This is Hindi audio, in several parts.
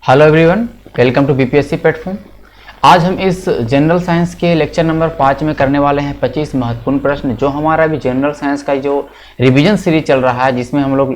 Hello everyone, welcome to BPSC platform. आज हम इस जनरल साइंस के लेक्चर नंबर 5 में करने वाले हैं 25 महत्वपूर्ण प्रश्न। जो हमारा अभी जनरल साइंस का जो रिवीजन सीरीज चल रहा है, जिसमें हम लोग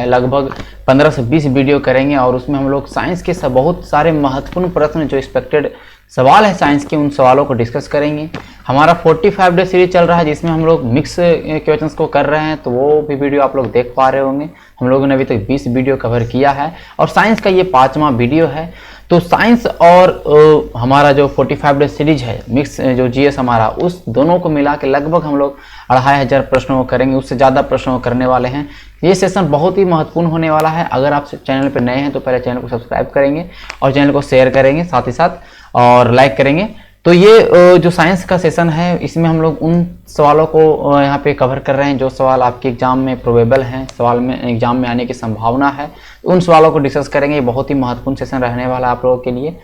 लगभग 15 से 20 वीडियो करेंगे और उसमें हम लोग साइंस के बहुत सारे महत्वपूर्ण प्रश्न जो एक्सपेक्टेड सवाल है साइंस के, उन सवालों को डिस्कस करेंगे। हमारा 45 डे सीरीज चल रहा है जिसमें हम लोग मिक्स क्वेश्चंस को कर रहे हैं, तो वो भी वीडियो आप लोग देख पा रहे होंगे। हम लोगों ने अभी तक 20 वीडियो कवर किया है और साइंस का ये 5वां वीडियो है। तो साइंस और हमारा जो 45 डे सीरीज है मिक्स जो जीएस हमारा, उस दोनों को मिला के लगभग हम लोग 2500 प्रश्नों को करेंगे, उससे ज़्यादा प्रश्नों को करने वाले हैं। ये सेशन बहुत ही महत्वपूर्ण होने वाला है। अगर आप चैनल पर नए हैं तो पहले चैनल को सब्सक्राइब करेंगे और चैनल को शेयर करेंगे साथ ही साथ और लाइक करेंगे। तो ये जो साइंस का सेशन है, इसमें हम लोग उन सवालों को यहाँ पे कवर कर रहे हैं जो सवाल आपके एग्जाम में प्रोबेबल हैं, सवाल में एग्जाम में आने की संभावना है, उन सवालों को डिस्कस करेंगे। ये बहुत ही महत्वपूर्ण सेशन रहने वाला है आप लोगों के लिए।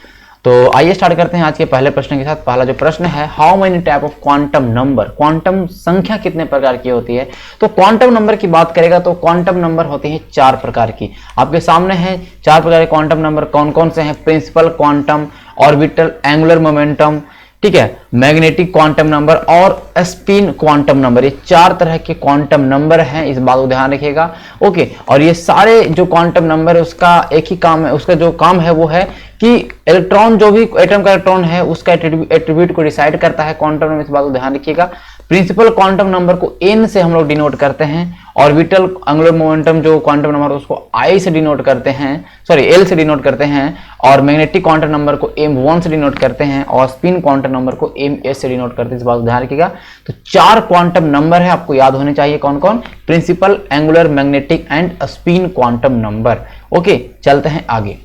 तो आइए स्टार्ट करते हैं आज के पहले प्रश्न के साथ। पहला जो प्रश्न है, how many type of quantum number, quantum संख्या कितने प्रकार की होती है। तो क्वांटम नंबर की बात करेगा तो क्वांटम नंबर होती है 4 प्रकार की। आपके सामने है 4 प्रकार के क्वांटम नंबर। कौन कौन से हैं? Principal quantum, orbital angular momentum, ठीक है, मैग्नेटिक क्वांटम नंबर और स्पिन क्वांटम नंबर। ये 4 तरह के क्वांटम नंबर हैं, इस बात को ध्यान रखिएगा। ओके, और ये सारे जो क्वांटम नंबर है उसका एक ही काम है, उसका जो काम है वो है कि इलेक्ट्रॉन, जो भी एटम का इलेक्ट्रॉन है उसका एट्रीब्यूट को डिसाइड करता है क्वांटम नंबर, इस बात को ध्यान रखिएगा। प्रिंसिपल क्वांटम नंबर को n से हम लोग डिनोट करते हैं। ऑर्बिटल एंगुलर मोमेंटम जो क्वांटम नंबर उसको I से डिनोट करते हैं, सॉरी L से डिनोट करते हैं। और मैग्नेटिक क्वांटम नंबर को M1 से डिनोट करते हैं और स्पिन क्वांटम नंबर को MS से डिनोट करते हैं, इस बात को ध्यान रखिएगा। तो 4 क्वांटम नंबर है, आपको याद होने चाहिए कौन कौन? Principal, angular, magnetic and spin quantum number. Okay, चलते हैं आगे।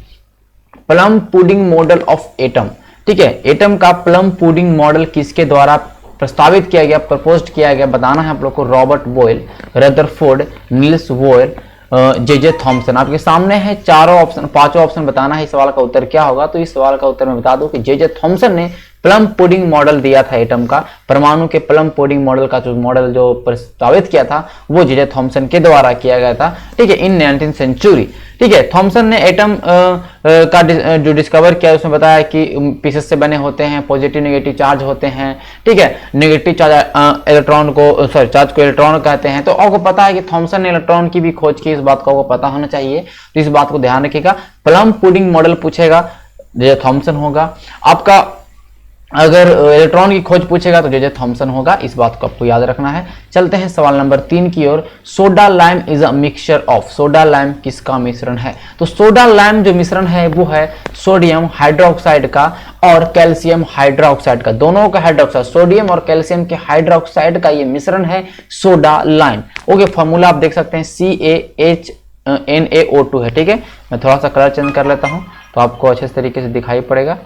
Plum pudding model of atom, ठीक है, एटम का प्लम पुडिंग मॉडल किसके द्वारा प्रस्तावित किया गया, प्रपोज्ड किया गया, बताना है आप लोग को। रॉबर्ट बोयल, Rutherford, Niels Boyer, J Thomson. आपके सामने है चारों ऑप्शन, 5वां ऑप्शन बताना है इस सवाल का उत्तर क्या होगा। तो इस सवाल का उत्तर मैं बता दूं कि जे थॉमसन ने प्लम पुडिंग मॉडल दिया था एटम का। परमाणु के प्लम पुडिंग मॉडल का जो मॉडल जो प्रस्तावित किया था वो जे थॉमसन के द्वारा किया गया था, ठीक है, इन 19th सेंचुरी। ठीक है, थॉमसन ने एटम का जो डिस्कवर किया उसमें बताया कि पीसेस से बने होते हैं, पॉजिटिव नेगेटिव चार्ज होते हैं, ठीक है, नेगेटिव चार्ज इलेक्ट्रॉन को, सॉरी चार्ज को इलेक्ट्रॉन कहते हैं। तो आपको पता है कि थॉमसन ने इलेक्ट्रॉन की भी खोज की, इस बात को आपको पता होना चाहिए, तो इस बात को ध्यान रखिएगा। प्लम पुडिंग मॉडल पूछेगा जे थॉमसन होगा। आपका अगर इलेक्ट्रॉन की खोज पूछेगा तो जे थॉमसन होगा, इस बात को आपको याद रखना है। चलते हैं सवाल नंबर 3 की ओर। Soda lime is a mixture of, soda lime किसका मिश्रण है? तो सोडा लाइम जो मिश्रण है वो है सोडियम हाइड्रोक्साइड का और कैल्शियम हाइड्रोक्साइड का, दोनों का हाइड्रोक्साइड, सोडियम और कैल्शियम के हाइड्रोक्साइड का ये मिश्रण है सोडा लाइम। ओके, फॉर्मूला आप देख सकते हैं CaHNaO2 है, ठीक है। मैं थोड़ा सा कलर चेंज कर लेता हूं तो आपको अच्छे तरीके से दिखाई पड़ेगा।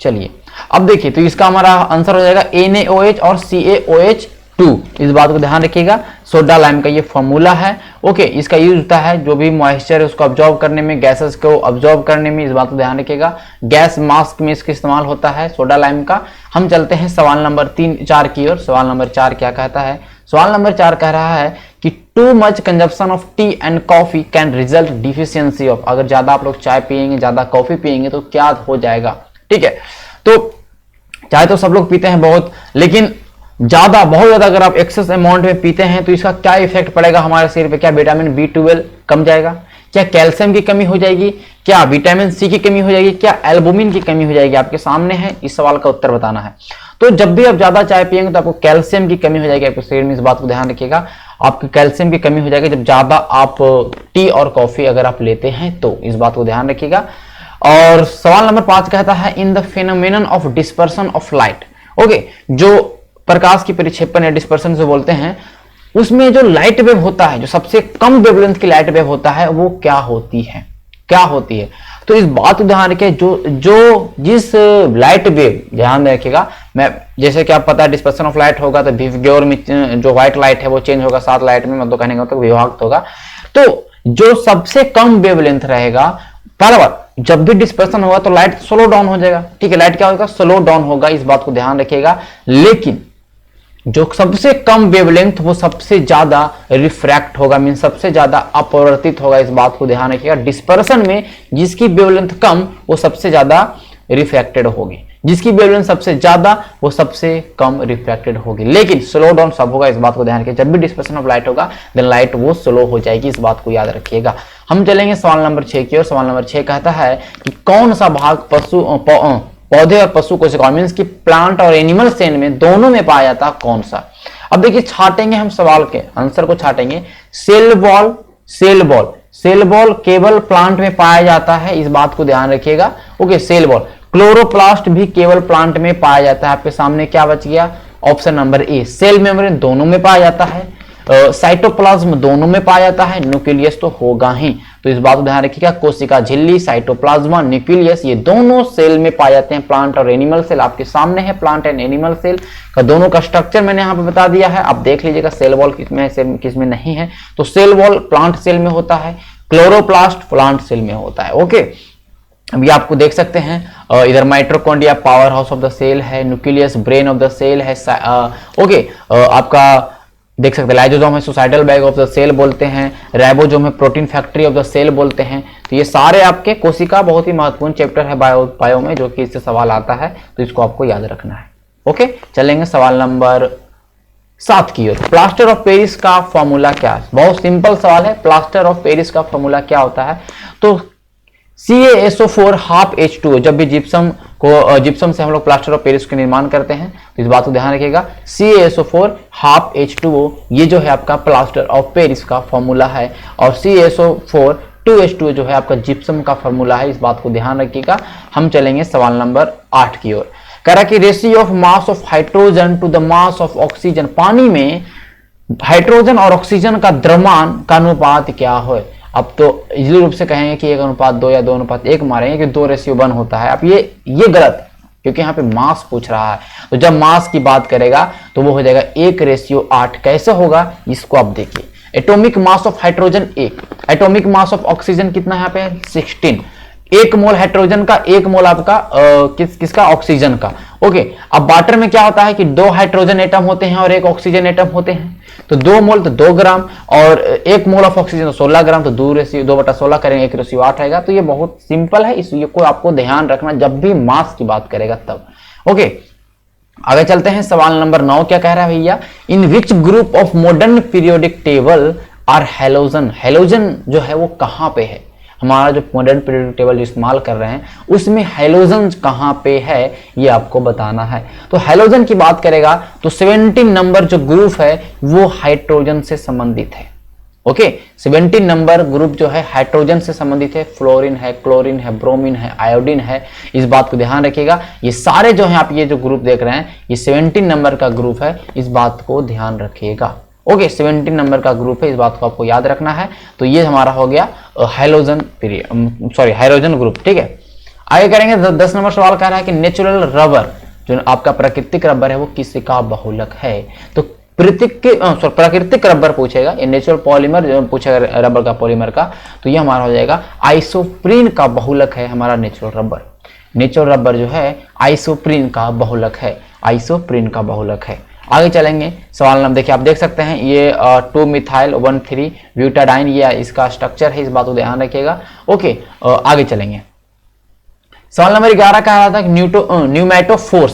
चलिए अब देखिए, तो इसका हमारा आंसर हो जाएगा NaOH और CaOH2, इस बात को ध्यान रखिएगा। सोडा लाइम का ये फॉर्मूला है। ओके, इसका यूज होता है जो भी मॉइस्चर है उसको ऑब्जॉर्व करने में, गैसेस को ऑब्जॉर्व करने में, इस बात को ध्यान रखिएगा। गैस मास्क में इसका इस्तेमाल होता है सोडा लाइम का। हम चलते हैं सवाल नंबर 4 की ओर। सवाल नंबर 4 क्या कहता है? सवाल नंबर 4 कह रहा है कि too much consumption of T and coffee can result deficiency of, अगर ज्यादा आप लोग चाय पियेंगे, ज्यादा कॉफी पियेंगे तो क्या हो जाएगा, ठीक है। तो चाय तो सब लोग पीते हैं बहुत, लेकिन ज्यादा, बहुत ज्यादा अगर आप एक्सेस अमाउंट में पीते हैं तो इसका क्या इफेक्ट पड़ेगा हमारे शरीर पे? क्या विटामिन B12 कम जाएगा? क्या कैल्शियम की कमी हो जाएगी? क्या विटामिन C की कमी हो जाएगी? क्या एल्बुमिन की कमी हो जाएगी? आपके सामने है, इस सवाल का उत्तर बताना है। तो जब भी आप ज्यादा चाय पियेंगे तो आपको कैल्शियम की कमी हो जाएगी आपके शरीर में, इस बात को ध्यान रखिएगा। आपकी कैल्शियम की कमी हो जाएगी जब ज्यादा आप टी और कॉफी अगर आप लेते हैं तो, इस बात को ध्यान रखिएगा। और सवाल नंबर 5 कहता है in the phenomenon of dispersion of light. Okay, जो प्रकाश की परिक्षेपण या डिस्पर्सन से बोलते हैं, उसमें जो लाइट वेव होता है, जो सबसे कम वेवलेंथ की लाइट वेव होता है, वो क्या होती है? क्या होती है? तो इस बात को ध्यान रखिए, जिस लाइट वेव, ध्यान रखिएगा, मैं जैसे कि आप पता है डिस्पर्सन ऑफ लाइट होगा तो विवर्त में जो व्हाइट लाइट है वो चेंज होगा 7 लाइट में, मतलब कहने का मतलब विभाक्त होगा। तो जो सबसे कम वेवलेंथ रहेगा, बराबर, जब भी डिस्पर्सन होगा तो लाइट स्लो डाउन हो जाएगा, ठीक है, लाइट क्या होगा? स्लो डाउन होगा, इस बात को ध्यान रखिएगा। लेकिन जो सबसे कम वेवलेंथ वो सबसे ज्यादा रिफ्रैक्ट होगा, मीन सबसे ज्यादा अपवर्तित होगा। इस बात को ध्यान रखिएगा। डिस्पर्सन में जिसकी वेवलेंथ कम वो सबसे ज्यादा रिफ्रैक्टेड होगी, जिसकी वेवलेंथ सबसे ज्यादा वो सबसे कम रिफ्रैक्टेड होगी। लेकिन स्लो डाउन सब होगा, इस बात को ध्यान रखिए। जब भी डिस्पर्सन ऑफ लाइट होगा देन लाइट वो स्लो हो जाएगी, इस बात को याद रखिएगा। हम चलेंगे सवाल नंबर 6 की ओर। सवाल नंबर 6 कहता है कि कौन सा भाग पौधे और पशु कोशिका मीन्स की प्लांट और एनिमल सेल में दोनों में पाया जाता है, कौन सा। अब देखिए छाटेंगे हम सवाल के आंसर को छाटेंगे। सेल बॉल केवल प्लांट में पाया जाता है, इस बात को ध्यान रखिएगा। Okay, cell ball. क्लोरोप्लास्ट भी केवल प्लांट में पाया जाता है। आपके सामने क्या बच गया, option number A. Cell membrane दोनों में पाया जाता है, साइटोप्लाज्म दोनों में पाया जाता है, न्यूक्लियस तो होगा ही। तो इस बात को ध्यान रखिएगा, कोशिका झिल्ली, साइटोप्लाज्मा, न्यूक्लियस ये दोनों सेल में पाए जाते हैं। प्लांट और एनिमल सेल आपके सामने है, प्लांट एंड एनिमल सेल का दोनों का स्ट्रक्चर मैंने यहाँ पे बता दिया है। आप देख लीजिएगा सेल वॉल किसमें नहीं है। तो सेल वॉल प्लांट सेल में होता है, क्लोरोप्लास्ट प्लांट सेल में होता है। ओके, अभी आपको देख सकते हैं इधर mitochondria power house of the cell है, nucleus brain of the cell है। ओके, आपका देख सकते हैं लाइसोसोम है suicidal bag of the cell बोलते हैं, राइबोसोम है protein factory of the cell बोलते हैं। तो ये सारे आपके कोशिका बहुत ही महत्वपूर्ण चैप्टर है बायो में, जो कि इससे सवाल आता है, तो इसको आपको याद रखना है। ओके, चलेंगे सवाल नंबर 7 की ओर। प्लास्टर ऑफ पेरिस का फॉर्मूला क्या है। बहुत सिंपल सवाल है, प्लास्टर ऑफ पेरिस का फॉर्मूला क्या होता है। तो CaSO4 हाफ H2O। जब भी जिप्सम से हम लोग प्लास्टर ऑफ पेरिस का निर्माण करते हैं तो इस बात को ध्यान रखिएगा, CaSO4 हाफ H2O ये जो है आपका प्लास्टर ऑफ पेरिस का फॉर्मूला है, और CaSO4 2H2O जो है आपका जिप्सम का फॉर्मूला है, इस बात को ध्यान रखिएगा। हम चलेंगे सवाल नंबर 8 की ओर। कह रहा कि ratio of mass of hydrogen to the mass of oxygen. पानी में हाइड्रोजन और ऑक्सीजन का द्रव्यमान का अनुपात क्या है। अब तो इजली रूप से कहेंगे कि 1:2 या 2:1 मारेंगे कि 2:1 होता है। अब ये गलत, क्योंकि यहाँ पे मास पूछ रहा है। तो जब मास की बात करेगा तो वो हो जाएगा 1:8। कैसे होगा इसको आप देखिए। Atomic mass of hydrogen 1, atomic mass of oxygen कितना है यहाँ पे 16। 1 मोल हाइड्रोजन का, 1 मोल आपका किसका ऑक्सीजन का। ओके, अब वाटर में क्या होता है कि 2 हाइड्रोजन एटम होते हैं और 1 ऑक्सीजन एटम होते हैं। तो 2 मोल तो 2 ग्राम और 1 मोल ऑफ ऑक्सीजन तो 16 ग्राम, तो 2/16 करेंगे 1:8 आएगा। तो ये बहुत सिंपल है, इसलिए को आपको ध्यान रखना जब भी मास की बात करेगा तब। ओके, आगे चलते हैं। सवाल नंबर 9 क्या कह रहा है भैया, in which group of modern periodic table are halogen. Halogen जो है वो कहां पे है, हमारा जो मॉडर्न पीरियोडिक टेबल जो इस्तेमाल कर रहे हैं उसमें हैलोजन कहां पे है ये आपको बताना है। तो हैलोजन की बात करेगा तो 17 नंबर जो ग्रुप है वो हाइड्रोजन से संबंधित है। ओके, 17 नंबर ग्रुप जो है हाइड्रोजन से संबंधित है। फ्लोरीन है, क्लोरीन है, ब्रोमीन है, आयोडीन है, इस बात को ध्यान रखिएगा। ये सारे जो है आप ये जो ग्रुप देख रहे हैं ये 17 नंबर का ग्रुप है, इस बात को ध्यान रखिएगा। ओके, 17 नंबर का ग्रुप है, इस बात को आपको याद रखना है। तो ये हमारा हो गया हाइड्रोजन ग्रुप। ठीक है, आगे करेंगे 10 नंबर सवाल कह रहा है कि नेचुरल रबर जो आपका प्राकृतिक रबर है वो किसका बहुलक है। तो प्राकृतिक रबर पूछेगा, ये नेचुरल पॉलीमर जो पूछेगा रबर का पॉलीमर का, तो ये हमारा हो जाएगा आइसोप्रीन का बहुलक है हमारा नेचुरल रबर। नेचुरल रबर जो है आइसोप्रीन का बहुलक है, आइसोप्रीन का बहुलक है। आगे चलेंगे सवाल नंबर, देखिए आप देख सकते हैं ये 2 मिथाइल 1,3 ब्यूटाडाइन ये इसका स्ट्रक्चर है, इस बात को ध्यान रखिएगा। ओके, आगे चलेंगे। सवाल नंबर 11 कह रहा था कि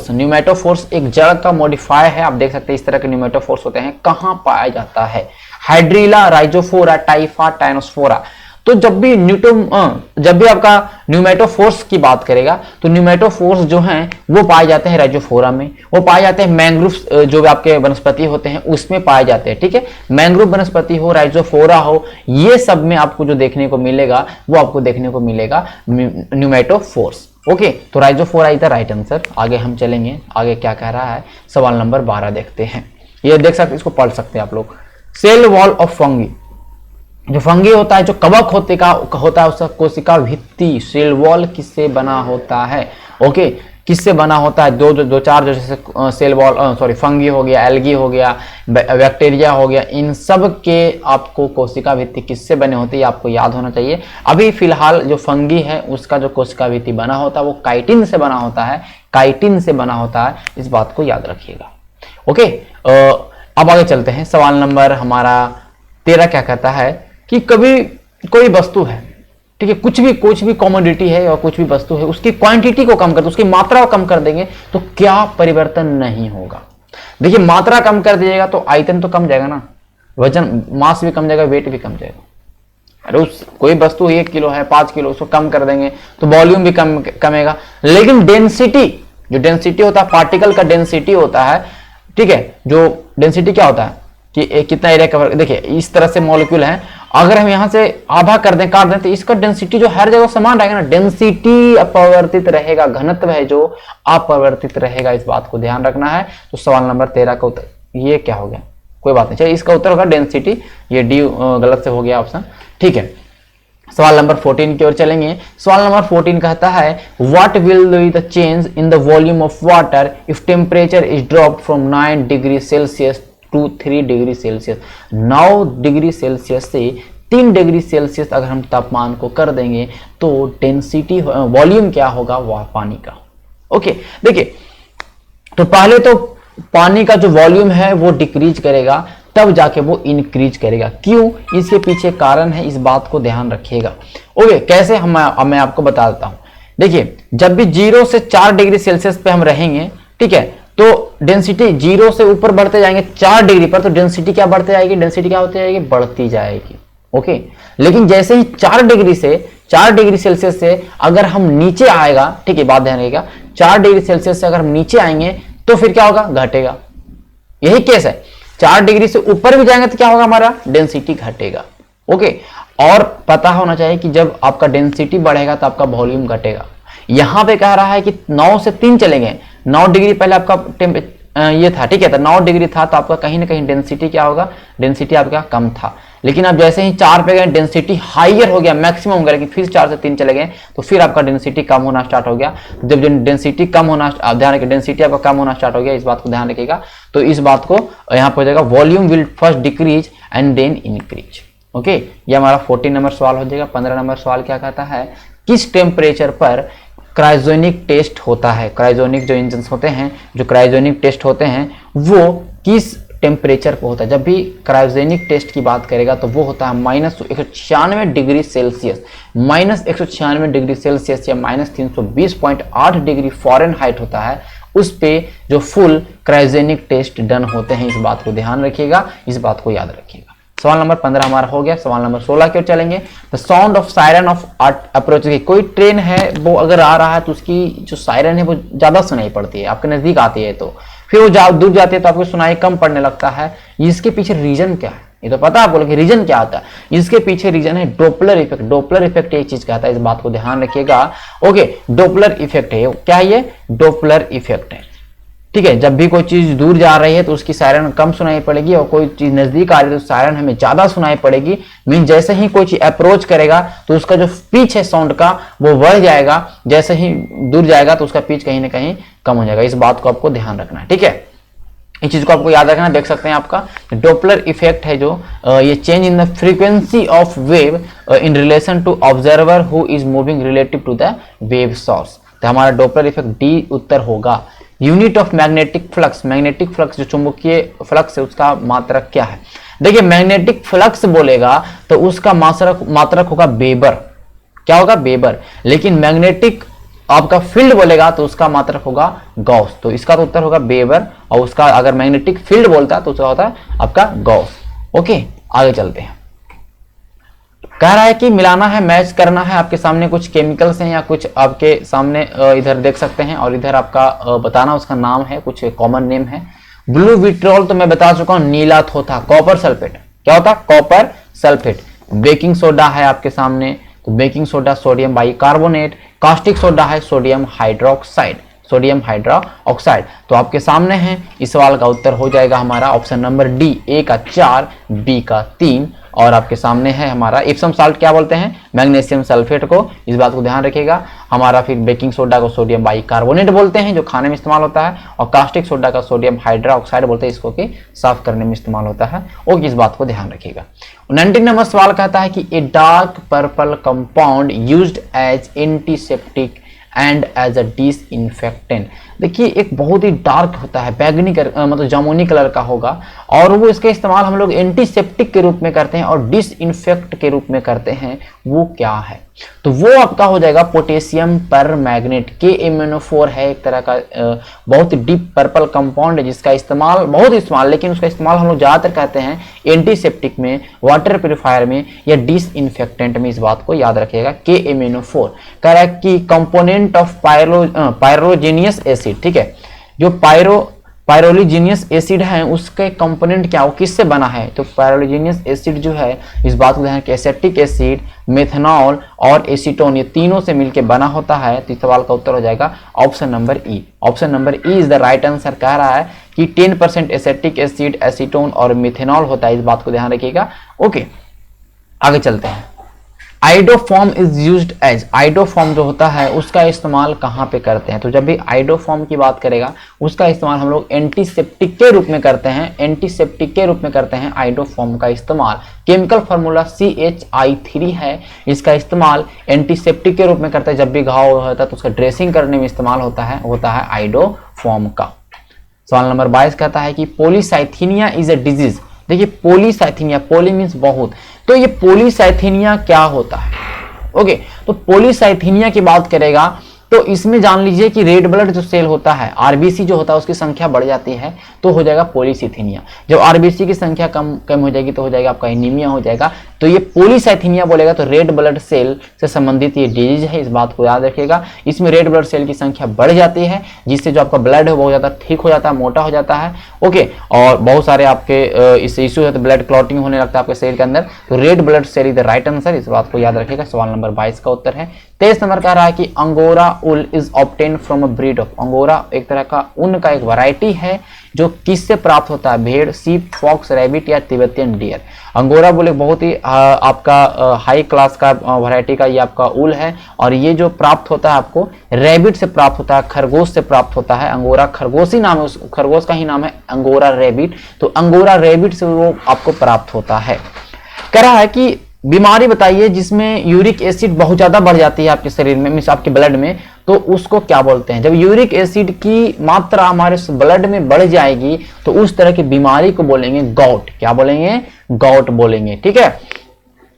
न्यूमेटोफोर्स एक जड़ का मॉडिफायर है। आप देख सकते हैं इस तरह के न्यूमेटोफोर्स होते हैं, कहां पाया जाता है। Hydrilla, Rhizophora, टाइफा, टाइनोस्फोरा। तो जब भी आपका न्यूमेटोफोर्स की बात करेगा तो न्यूमेटोफोर्स जो हैं वो पाए जाते हैं राइजोफोरा में, वो पाए जाते हैं मैंग्रोव जो आपके वनस्पति होते हैं उसमें पाए जाते हैं। ठीक है, मैंग्रोव वनस्पति हो, राइजोफोरा हो, ये सब में आपको जो देखने को मिलेगा वो आपको देखने को मिलेगा न्यूमेटोफोर्स। ओके, तो राइजोफोरा इधर राइट आंसर। आगे हम चलेंगे, आगे क्या कह रहा है सवाल नंबर 12 देखते हैं। ये देख सकते, इसको पढ़ सकते हैं आप लोग। सेल वॉल ऑफ फंगी, जो फंगी होता है, जो कवक होता है उसका कोशिका भित्ति सेल वॉल किससे बना होता है। ओके, किससे बना होता है, दो चार जैसे सेल वॉल फंगी हो गया, एल्गी हो गया, बैक्टीरिया हो गया, इन सब के आपको कोशिका भित्ति किससे बने होते हैं आपको याद होना चाहिए। अभी फिलहाल जो फंगी है उसका जो कोशिका भित्ति बना होता है वो काइटिन से बना होता है, काइटिन से बना होता है, इस बात को याद रखिएगा। ओके, अब आगे चलते हैं। सवाल नंबर हमारा 13 क्या कहता है कि कभी कोई वस्तु है, ठीक है, कुछ भी कॉमोडिटी है और कुछ भी वस्तु है, उसकी क्वांटिटी को कम कर दो, उसकी मात्रा को कम कर देंगे तो क्या परिवर्तन नहीं होगा। देखिए मात्रा कम कर दीजिएगा तो आयतन तो कम जाएगा ना, वजन मास भी कम जाएगा, वेट भी कम जाएगा। अरे उस कोई वस्तु 1 किलो है, 5 किलो, उसको कम कर देंगे तो वॉल्यूम भी कमेगा, लेकिन डेंसिटी, जो डेंसिटी होता है, पार्टिकल का डेंसिटी होता है, ठीक है, जो डेंसिटी क्या होता है कि कितना एरिया कवर, देखिए इस तरह से मॉलिक्यूल है, अगर हम यहां से आधा कर दें, काट दें, तो इसका डेंसिटी जो हर जगह समान रहेगा ना, डेंसिटी अपरिवर्तित रहेगा, घनत्व है जो अपरिवर्तित रहेगा, इस बात को ध्यान रखना है। तो सवाल नंबर 13 का उत्तर ये क्या हो गया, कोई बात नहीं, चलिए इसका उत्तर होगा डेंसिटी, ये डी गलत से हो गया ऑप्शन, ठीक है। सवाल नंबर 14 की ओर चलेंगे। सवाल नंबर 14 कहता है what will be the change in the volume of water if temperature is dropped from 9 degree Celsius to 3 degree Celsius. 9 degree Celsius से 3 डिग्री सेल्सियस अगर हम तापमान को कर देंगे तो डेंसिटी, वॉल्यूम क्या होगा वह पानी का। ओके, देखिए तो पहले तो पानी का जो वॉल्यूम है वो डिक्रीज करेगा, तब जाके वो इंक्रीज करेगा। क्यों, इसके पीछे कारण है, इस बात को ध्यान रखिएगा। ओके, कैसे मैं आपको बता देता हूं। देखिए जब भी 0 से 4 डिग्री सेल्सियस पे हम रहेंगे, ठीक है, तो डेंसिटी 0 से ऊपर बढ़ते जाएंगे 4 डिग्री पर, तो डेंसिटी क्या बढ़ती जाएगी, डेंसिटी क्या होती जाएगी, बढ़ती जाएगी। ओके, लेकिन जैसे ही 4 डिग्री सेल्सियस से अगर हम नीचे आएगा, ठीक है, बात ध्यान रखिएगा, 4 डिग्री सेल्सियस से अगर हम नीचे आएंगे तो फिर क्या होगा, घटेगा। यही केस है, 4 डिग्री से ऊपर भी जाएंगे तो क्या होगा, हमारा डेंसिटी घटेगा। ओके, और पता होना चाहिए कि जब आपका डेंसिटी बढ़ेगा तो आपका वॉल्यूम घटेगा। यहां पे कह रहा है कि 9 से 3 चलेंगे, 9 डिग्री पहले आपका ये था, ठीक है, तो 9 डिग्री था तो आपका कहीं ना कहीं डेंसिटी क्या होगा, डेंसिटी आपका कम था। लेकिन अब जैसे ही 4 पे गए डेंसिटी हाइयर हो गया, मैक्सिमम हो गया, लेकिन फिर 4 से 3 चले गए तो फिर आपका डेंसिटी कम होना स्टार्ट हो गया। जब डेंसिटी कम होना, ध्यान रखिए, डेंसिटी आपका कम होना स्टार्ट हो गया, इस बात को ध्यान रखिएगा। तो इस बात को यहाँ पे हो जाएगा volume will first decrease and then increase. Okay, ये हमारा 14 नंबर सवाल हो जाएगा। 15 नंबर सवाल क्या कहता है, किस टेम्परेचर पर क्रायोजेनिक टेस्ट होता है। क्रायोजेनिक जो इंजन होते हैं, जो क्रायोजेनिक टेस्ट होते हैं, वो किस टेम्परेचर पर होता है। जब भी क्रायोजेनिक टेस्ट की बात करेगा तो वो होता है -196 डिग्री सेल्सियस, -196 डिग्री सेल्सियस या -320.8 डिग्री फ़ारेनहाइट होता है, उस पे जो फुल क्रायोजेनिक टेस्ट डन होते हैं। इस बात को ध्यान रखिएगा, इस बात को याद रखिएगा। सवाल नंबर 15 हमारा हो गया। सवाल नंबर 16 की ओर चलेंगे। The sound of siren of approach, कोई ट्रेन है वो अगर आ रहा है तो उसकी जो सायरन है वो ज्यादा सुनाई पड़ती है, आपके नजदीक आती है, तो फिर वो दूर जाती है तो आपको सुनाई कम पड़ने लगता है। इसके पीछे रीजन क्या है, ये तो पता है आपको, लेकिन रीजन क्या आता है। इसके पीछे रीजन है डोपलर इफेक्ट। डोपलर इफेक्ट एक चीज कहता है, इस बात को ध्यान रखिएगा। ओके, डोपलर इफेक्ट है, क्या है ये, डोपलर इफेक्ट है, ठीक है। जब भी कोई चीज दूर जा रही है तो उसकी सायरन कम सुनाई पड़ेगी, और कोई चीज नजदीक आ रही है तो सायरन हमें ज्यादा सुनाई पड़ेगी। मीन जैसे ही कोई चीज अप्रोच करेगा तो उसका जो पिच है साउंड का वो बढ़ जाएगा, जैसे ही दूर जाएगा तो उसका पिच कहीं ना कहीं कम हो जाएगा। इस बात को आपको ध्यान रखना है, ठीक है, इस चीज को आपको याद रखना। देख सकते हैं आपका डोपलर इफेक्ट है जो ये change in the frequency of wave in relation to observer who is moving relative to the wave source. तो हमारा डोपलर इफेक्ट डी उत्तर होगा। Unit of magnetic flux, magnetic flux जो चुंबकीय फ्लक्स है उसका मात्रक क्या है। देखिए मैग्नेटिक फ्लक्स बोलेगा तो उसका मात्रक होगा वेबर, क्या होगा, वेबर। लेकिन मैग्नेटिक आपका फील्ड बोलेगा तो उसका मात्रक होगा गॉस। तो इसका तो उत्तर होगा वेबर, और उसका अगर मैग्नेटिक फील्ड बोलता है तो उसका होता है आपका गॉस। ओके, आगे चलते हैं। कह रहा है कि मिलाना है, मैच करना है। आपके सामने कुछ केमिकल्स हैं या कुछ आपके सामने इधर देख सकते हैं, और इधर आपका बताना उसका नाम है, कुछ कॉमन नेम है। ब्लू विट्रोल तो मैं बता चुका हूं, नीला थोथा। कॉपर सल्फेट क्या होता है, कॉपर सल्फेट। बेकिंग सोडा है आपके सामने, तो baking soda sodium bicarbonate. Caustic soda है सोडियम हाइड्रोक्साइड, सोडियम हाइड्रोक्साइड। तो आपके सामने है, इस सवाल का उत्तर हो जाएगा हमारा ऑप्शन नंबर डी, ए का 4, बी का 3। और आपके सामने है हमारा इप्सम साल्ट, क्या बोलते हैं, मैग्नीशियम सल्फेट को, इस बात को ध्यान रखिएगा। हमारा फिर बेकिंग सोडा को सोडियम बाइकार्बोनेट बोलते हैं जो खाने में इस्तेमाल होता है, और कास्टिक सोडा का सोडियम हाइड्रोक्साइड बोलते हैं, इसको कि साफ करने में इस्तेमाल होता है। और इस बात को ध्यान रखिएगा। 19 नंबर सवाल कहता है कि a dark purple compound used as antiseptic and as a disinfectant. देखिए एक बहुत ही डार्क होता है, बैगनी मतलब जामुनी कलर का होगा, और वो इसका इस्तेमाल हम लोग एंटीसेप्टिक के रूप में करते हैं और डिसइंफेक्ट के रूप में करते हैं। वो क्या है? तो वो आपका हो जाएगा पोटेशियम परमैंगनेट। KMnO4 है एक तरह का बहुत ही डीप पर्पल कंपाउंड है, जिसका इस्तेमाल बहुत इस्तेमाल, लेकिन उसका इस्तेमाल हम लोग ज्यादातर करते हैं एंटीसेप्टिक में, वाटर प्योरीफायर में या डिसइंफेक्टेंट में। इस बात को याद रखिएगा। KMnO4 कह रहा है कि कंपोनेंट ऑफ पायरोजेनियस एसिड, ठीक है, जो पायरोलीजिनियस एसिड है उसके कंपोनेंट क्या, वो किससे बना है? तो पायरोलीजिनियस एसिड जो है, इस बात को ध्यान, एसेटिक एसिड, मेथनॉल और एसीटोन, ये तीनों से मिलकर बना होता है। तो इस सवाल का उत्तर हो जाएगा option number E. Option number E is the right answer. कह रहा है कि 10% एसेटिक एसिड, एसीटोन और मिथेनॉल होता है। इस बात को ध्यान रखिएगा। ओके, आगे चलते हैं। Iodoform is used as, iodoform जो होता है उसका इस्तेमाल कहाँ पे करते हैं? तो जब भी आइडोफॉर्म की बात करेगा उसका इस्तेमाल हम लोग एंटीसेप्टिक के रूप में करते हैं, एंटीसेप्टिक के रूप में करते हैं आइडोफॉर्म का इस्तेमाल। केमिकल फार्मूला CHI3 है, इसका इस्तेमाल एंटीसेप्टिक के रूप में करते हैं। जब भी घाव होता है तो उसका ड्रेसिंग करने में इस्तेमाल होता है आइडोफॉर्म का। सवाल नंबर 22 कहता है कि पॉलीसाइथीनिया इज अ डिजीज। देखिए पॉलीसाइथीनिया, पॉली मीन्स बहुत, तो ये पॉलीसाइथीनिया क्या होता है? ओके, तो पॉलीसाइथीनिया की बात करेगा तो इसमें जान लीजिए कि रेड ब्लड जो सेल होता है, आरबीसी जो होता है, उसकी संख्या बढ़ जाती है तो हो जाएगा पॉलीसाइथीनिया। जब आरबीसी की संख्या कम हो जाएगी तो हो जाएगा आपका एनीमिया हो जाएगा। तो ये पॉलीसाइथीनिया बोलेगा तो रेड ब्लड सेल से संबंधित ये डिजीज है। इस बात को याद रखिएगा। इसमें रेड ब्लड सेल की संख्या बढ़ जाती है, जिससे जो आपका ब्लड है बहुत ज्यादा ठीक हो जाता है, मोटा हो जाता है। ओके, और बहुत सारे आपके इस इश्यू है तो ब्लड क्लॉटिंग होने लगता है आपके शरीर के अंदर। तो red blood cell is the right answer. इस बात को याद रखिएगा। सवाल नंबर 22 का उत्तर है। 23 नंबर कह रहा है कि angora ul is obtain from a breed of. Angora एक तरह का ऊन का एक वैरायटी है जो किससे प्राप्त होता है? भेड़, सीप, फॉक्स, रैबिट या तिब्बतियन डियर। अंगोरा बुल एक बहुत ही आपका हाई क्लास का वैरायटी का ये आपका ऊल है, और ये जो प्राप्त होता है आपको रैबिट से प्राप्त होता है, खरगोश से प्राप्त होता है। अंगोरा खरगोश ही नाम है, उस खरगोश का ही नाम है अंगोरा रैबिट। तो अंगोरा रैबिट से वो आपको प्राप्त होता है। कह रहा है कि बीमारी बताइए जिसमें यूरिक एसिड बहुत ज्यादा बढ़ जाती है आपके शरीर में, मीन्स आपके ब्लड में, तो उसको क्या बोलते हैं? जब यूरिक एसिड की मात्रा हमारे ब्लड में बढ़ जाएगी तो उस तरह की बीमारी को बोलेंगे गॉट। क्या बोलेंगे? गॉट बोलेंगे। ठीक है,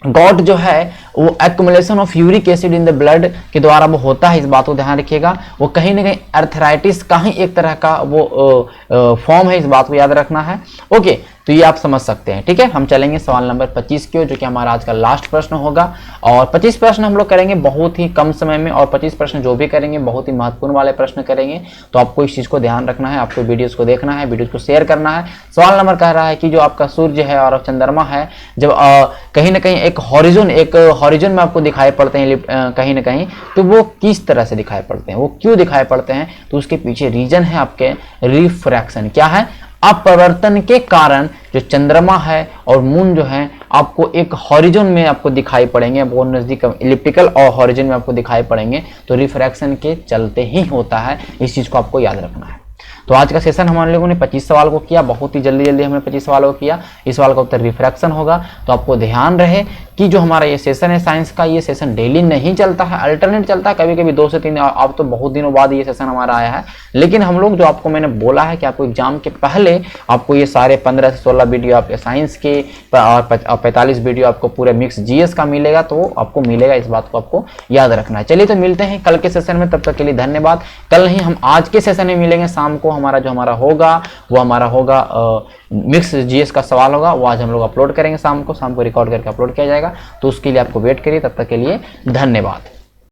गॉट जो है वो accumulation of uric acid in the blood के द्वारा वो होता है। इस बात को ध्यान रखिएगा। वो कहीं ना कहीं अर्थराइटिस का ही एक तरह का वो फॉर्म है। इस बात को याद रखना है। ओके, तो ये आप समझ सकते हैं। ठीक है, हम चलेंगे सवाल नंबर 25 की ओर, जो कि हमारा आज का लास्ट प्रश्न होगा। और 25 प्रश्न हम लोग करेंगे बहुत ही कम समय में, और 25 प्रश्न जो भी करेंगे बहुत ही महत्वपूर्ण वाले प्रश्न करेंगे। तो आपको इस चीज को ध्यान रखना है, आपको वीडियोस को देखना है, वीडियोस को शेयर करना है। सवाल नंबर कह रहा है कि जो आपका सूर्य है और चंद्रमा है, जब कहीं ना कहीं एक हॉरिजन में आपको दिखाई पड़ते हैं कहीं ना कहीं, तो वो किस तरह से दिखाई पड़ते हैं, वो क्यों दिखाई पड़ते हैं? तो उसके पीछे रीजन है आपके रिफ्रैक्शन। क्या है? अपवर्तन के कारण जो चंद्रमा है और मून जो है आपको एक हॉरिजन में आपको दिखाई पड़ेंगे, बहुत नजदीक इलिप्टिकल और हॉरिजन में आपको दिखाई पड़ेंगे। तो रिफ्रैक्शन के चलते ही होता है, इस चीज को आपको याद रखना है। तो आज का सेशन हमारे लोगों ने 25 सवाल को किया, बहुत ही जल्दी हमने 25 सवालों को किया। इस सवाल का उत्तर रिफ्रैक्शन होगा। तो आपको ध्यान रहे कि जो हमारा ये सेशन है साइंस का, ये सेशन डेली नहीं चलता है, अल्टरनेट चलता है, कभी कभी 2 से 3। अब तो बहुत दिनों बाद ये सेशन हमारा आया है, लेकिन हम लोग जो आपको मैंने बोला है कि आपको एग्जाम के पहले आपको ये सारे 15 से 16 वीडियो आपके साइंस के और 45 वीडियो आपको पूरे मिक्स जीएस का मिलेगा, तो आपको मिलेगा। इस बात को आपको याद रखना है। चलिए, तो मिलते हैं कल के सेशन में, तब तक के लिए धन्यवाद। कल नहीं, हम आज के सेशन में मिलेंगे शाम को। हमारा होगा वो हमारा होगा मिक्स जीएस का सवाल होगा, वो आज हम लोग अपलोड करेंगे शाम को रिकॉर्ड करके अपलोड किया जाएगा। तो उसके लिए आपको वेट करिए, तब तक के लिए धन्यवाद।